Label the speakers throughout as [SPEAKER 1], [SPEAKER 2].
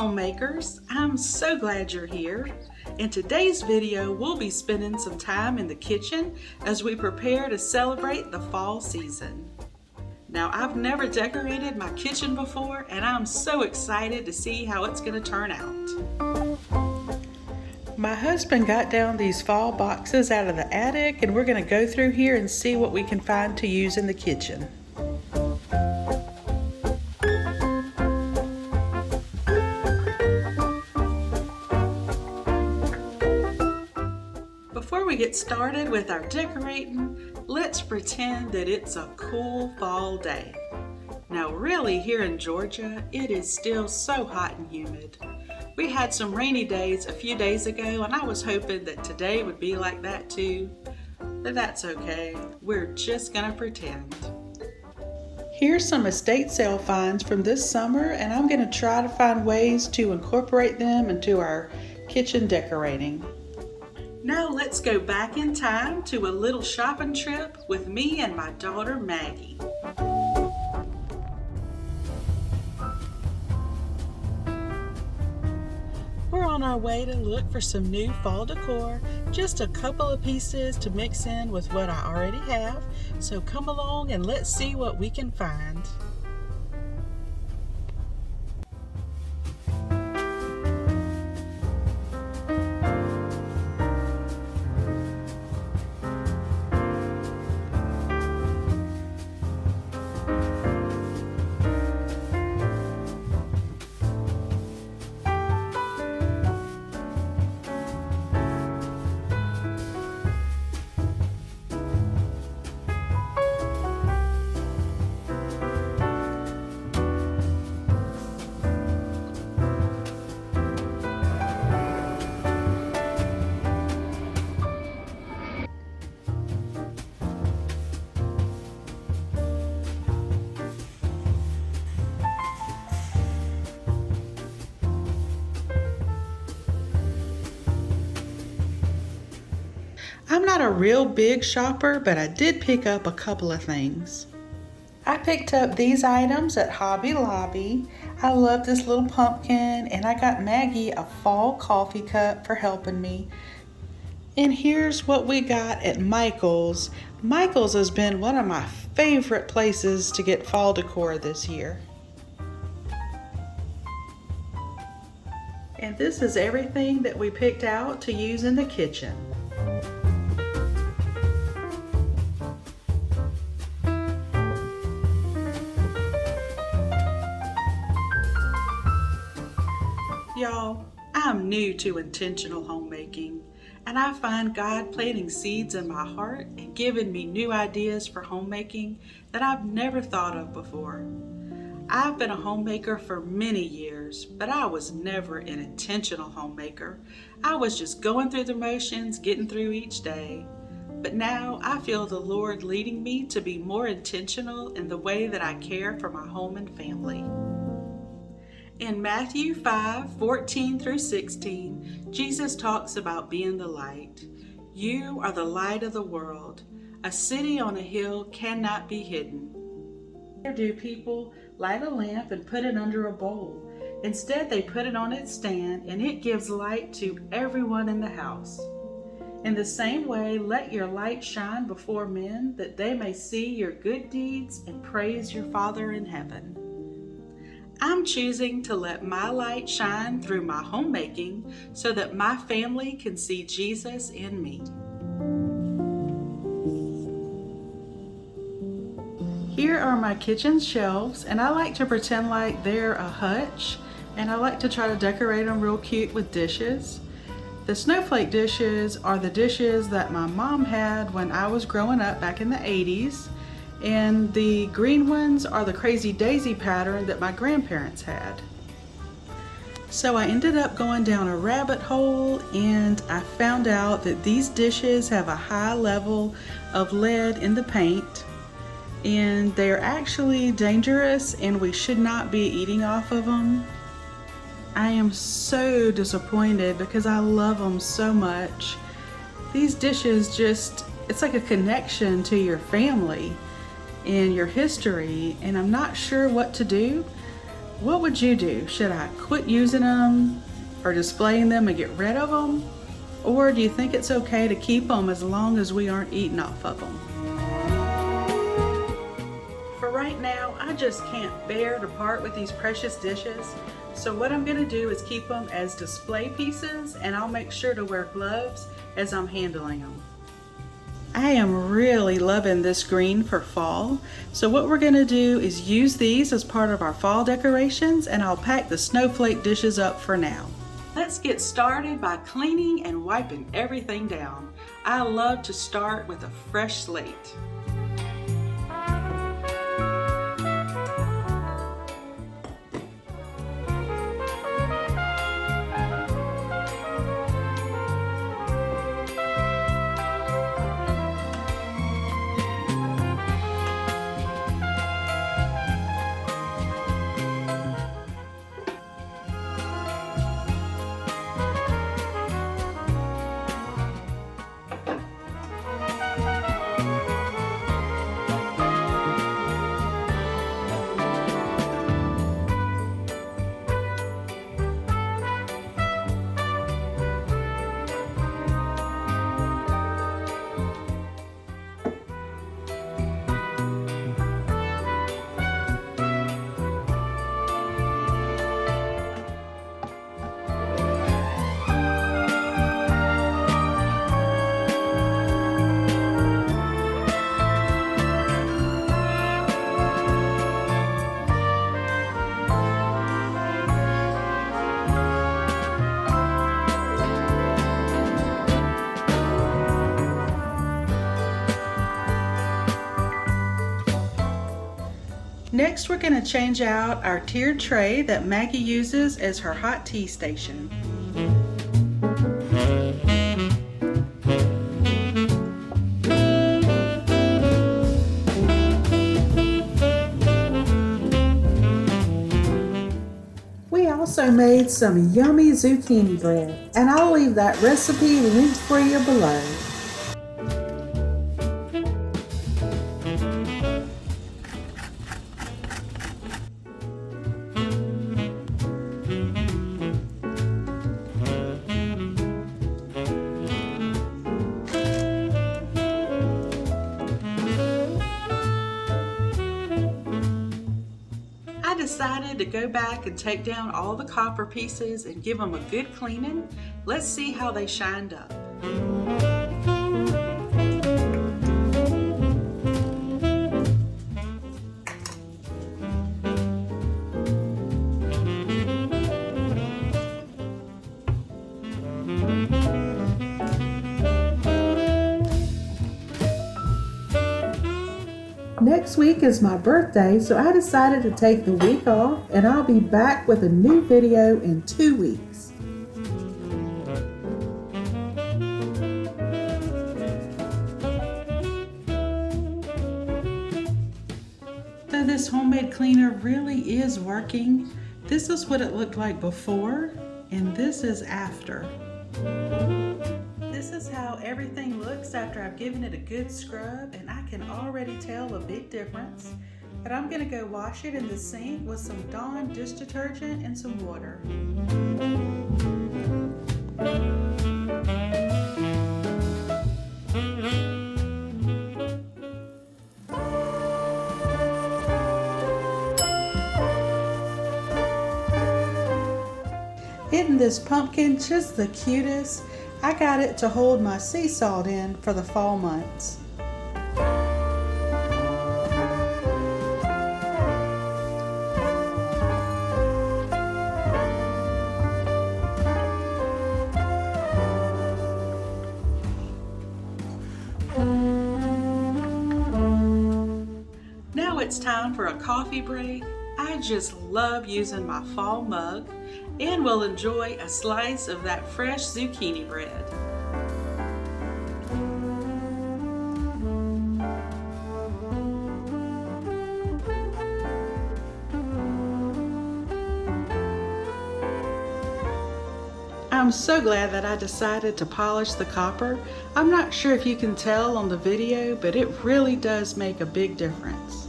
[SPEAKER 1] homemakers, I'm so glad you're here. In today's video, we'll be spending some time in the kitchen as we prepare to celebrate the fall season. Now, I've never decorated my kitchen before, and I'm so excited to see how it's going to turn out. My husband got down these fall boxes out of the attic, and we're going to go through here and see what we can find to use in the kitchen. Before we get started with our decorating, let's pretend that it's a cool fall day. Now really, here in Georgia, it is still so hot and humid. We had some rainy days a few days ago, and I was hoping that today would be like that too. But that's okay, we're just gonna pretend. Here's some estate sale finds from this summer, and I'm gonna try to find ways to incorporate them into our kitchen decorating. Now let's go back in time to a little shopping trip with me and my daughter Maggie. We're on our way to look for some new fall decor, just a couple of pieces to mix in with what I already have, so come along and let's see what we can find. I'm not a real big shopper, but I did pick up a couple of things. I picked up these items at Hobby Lobby. I love this little pumpkin, and I got Maggie a fall coffee cup for helping me. And here's what we got at Michael's. Michael's has been one of my favorite places to get fall decor this year. And this is everything that we picked out to use in the kitchen. Y'all, I'm new to intentional homemaking, and I find God planting seeds in my heart and giving me new ideas for homemaking that I've never thought of before. I've been a homemaker for many years, but I was never an intentional homemaker. I was just going through the motions, getting through each day. But now I feel the Lord leading me to be more intentional in the way that I care for my home and family. In Matthew 5:14 through 16, Jesus talks about being the light. You are the light of the world. A city on a hill cannot be hidden. Neither do people light a lamp and put it under a bowl. Instead, they put it on its stand, and it gives light to everyone in the house. In the same way, let your light shine before men, that they may see your good deeds and praise your Father in heaven. I'm choosing to let my light shine through my homemaking so that my family can see Jesus in me. Here are my kitchen shelves, and I like to pretend like they're a hutch, and I like to try to decorate them real cute with dishes. The snowflake dishes are the dishes that my mom had when I was growing up back in the 80s. And the green ones are the crazy daisy pattern that my grandparents had. So I ended up going down a rabbit hole, and I found out that these dishes have a high level of lead in the paint, and they're actually dangerous, and we should not be eating off of them. I am so disappointed because I love them so much. These dishes it's like a connection to your family and your history, and I'm not sure what to do, What would you do? Should I quit using them or displaying them and get rid of them? Or do you think it's okay to keep them as long as we aren't eating off of them? For right now, I just can't bear to part with these precious dishes. So what I'm gonna do is keep them as display pieces, and I'll make sure to wear gloves as I'm handling them. I am really loving this green for fall. So what we're gonna do is use these as part of our fall decorations, and I'll pack the snowflake dishes up for now. Let's get started by cleaning and wiping everything down. I love to start with a fresh slate. Next, we're going to change out our tiered tray that Maggie uses as her hot tea station. We also made some yummy zucchini bread, and I'll leave that recipe linked for you below. I decided to go back and take down all the copper pieces and give them a good cleaning. Let's see how they shined up. Next week is my birthday, so I decided to take the week off, and I'll be back with a new video in 2 weeks. So this homemade cleaner really is working. This is what it looked like before, and this is after. This is how everything looks after I've given it a good scrub, and I can already tell a big difference. But I'm gonna go wash it in the sink with some Dawn dish detergent and some water. Isn't this pumpkin just the cutest? I got it to hold my sea salt in for the fall months. Now it's time for a coffee break. I just love using my fall mug, and will enjoy a slice of that fresh zucchini bread. I'm so glad that I decided to polish the copper. I'm not sure if you can tell on the video, but it really does make a big difference.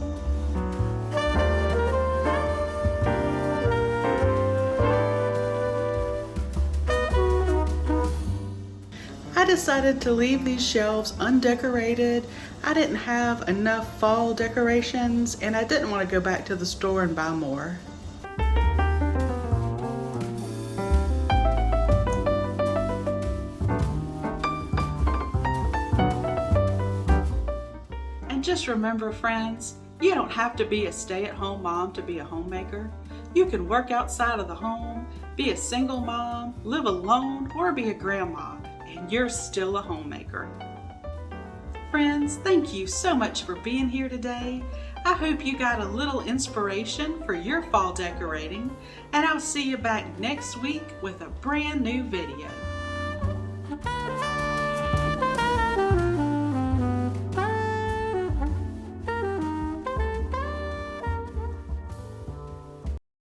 [SPEAKER 1] decided to leave these shelves undecorated. I didn't have enough fall decorations and I didn't want to go back to the store and buy more. And just remember, friends, you don't have to be a stay-at-home mom to be a homemaker. You can work outside of the home, be a single mom, live alone, or be a grandma, and you're still a homemaker. Friends, thank you so much for being here today. I hope you got a little inspiration for your fall decorating, and I'll see you back next week with a brand new video.